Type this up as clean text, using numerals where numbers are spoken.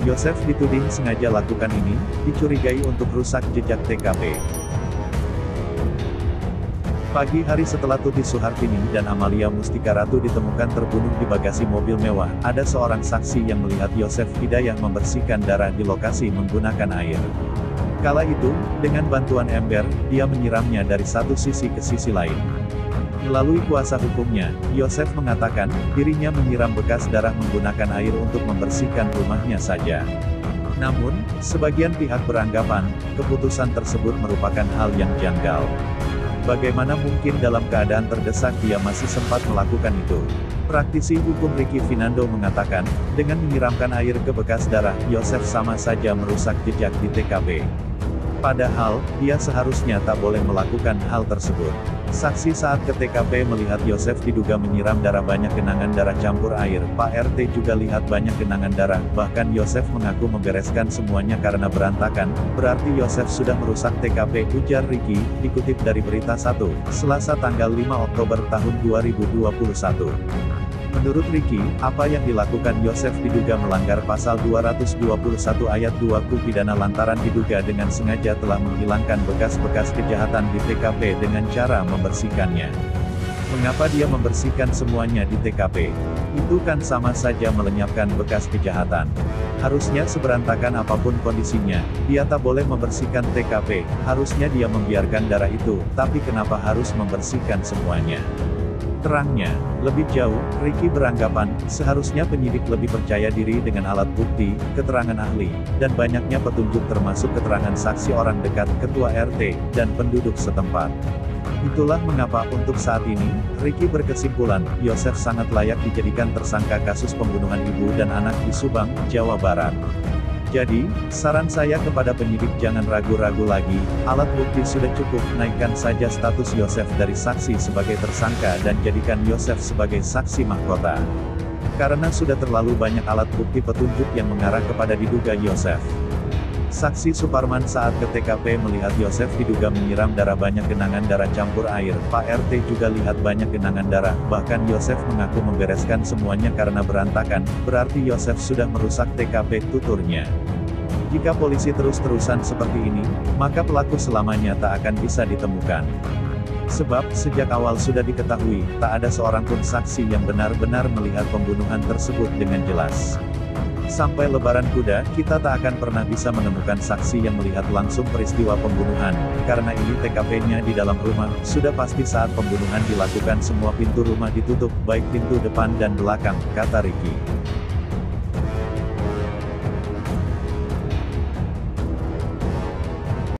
Yosef dituding sengaja lakukan ini, dicurigai untuk rusak jejak TKP. Pagi hari setelah Tuti Suhartini dan Amalia Mustika Ratu ditemukan terbunuh di bagasi mobil mewah, ada seorang saksi yang melihat Yosef Hidayah membersihkan darah di lokasi menggunakan air. Kala itu, dengan bantuan ember, dia menyiramnya dari satu sisi ke sisi lain. Melalui kuasa hukumnya, Yosef mengatakan, dirinya menyiram bekas darah menggunakan air untuk membersihkan rumahnya saja. Namun, sebagian pihak beranggapan, keputusan tersebut merupakan hal yang janggal. Bagaimana mungkin dalam keadaan terdesak dia masih sempat melakukan itu? Praktisi hukum Ricky Finando mengatakan, dengan menyiramkan air ke bekas darah, Yosef sama saja merusak jejak di TKP. Padahal, dia seharusnya tak boleh melakukan hal tersebut. Saksi saat ke TKP melihat Yosef diduga menyiram darah banyak genangan darah campur air. Pak RT juga lihat banyak genangan darah, bahkan Yosef mengaku membereskan semuanya karena berantakan, berarti Yosef sudah merusak TKP, ujar Ricky, dikutip dari Berita 1, Selasa tanggal 5 Oktober tahun 2021. Menurut Ricky, apa yang dilakukan Yosef diduga melanggar pasal 221 ayat 2 KUH pidana lantaran diduga dengan sengaja telah menghilangkan bekas-bekas kejahatan di TKP dengan cara membersihkannya. Mengapa dia membersihkan semuanya di TKP? Itu kan sama saja melenyapkan bekas kejahatan. Harusnya seberantakan apapun kondisinya, dia tak boleh membersihkan TKP, harusnya dia membiarkan darah itu, tapi kenapa harus membersihkan semuanya? Terangnya, lebih jauh, Ricky beranggapan, seharusnya penyidik lebih percaya diri dengan alat bukti, keterangan ahli, dan banyaknya petunjuk termasuk keterangan saksi orang dekat, ketua RT, dan penduduk setempat. Itulah mengapa untuk saat ini, Ricky berkesimpulan, Yosef sangat layak dijadikan tersangka kasus pembunuhan ibu dan anak di Subang, Jawa Barat. Jadi, saran saya kepada penyidik jangan ragu-ragu lagi, alat bukti sudah cukup, naikkan saja status Yosef dari saksi sebagai tersangka dan jadikan Yosef sebagai saksi mahkota. Karena sudah terlalu banyak alat bukti petunjuk yang mengarah kepada diduga Yosef. Saksi Suparman saat ke TKP melihat Yosef diduga menyiram darah banyak genangan darah campur air. Pak RT juga lihat banyak genangan darah, bahkan Yosef mengaku membereskan semuanya karena berantakan, berarti Yosef sudah merusak TKP, tuturnya. Jika polisi terus-terusan seperti ini, maka pelaku selamanya tak akan bisa ditemukan. Sebab, sejak awal sudah diketahui, tak ada seorang pun saksi yang benar-benar melihat pembunuhan tersebut dengan jelas. Sampai Lebaran Kuda, kita tak akan pernah bisa menemukan saksi yang melihat langsung peristiwa pembunuhan, karena ini TKP-nya di dalam rumah, sudah pasti saat pembunuhan dilakukan semua pintu rumah ditutup, baik pintu depan dan belakang, kata Ricky.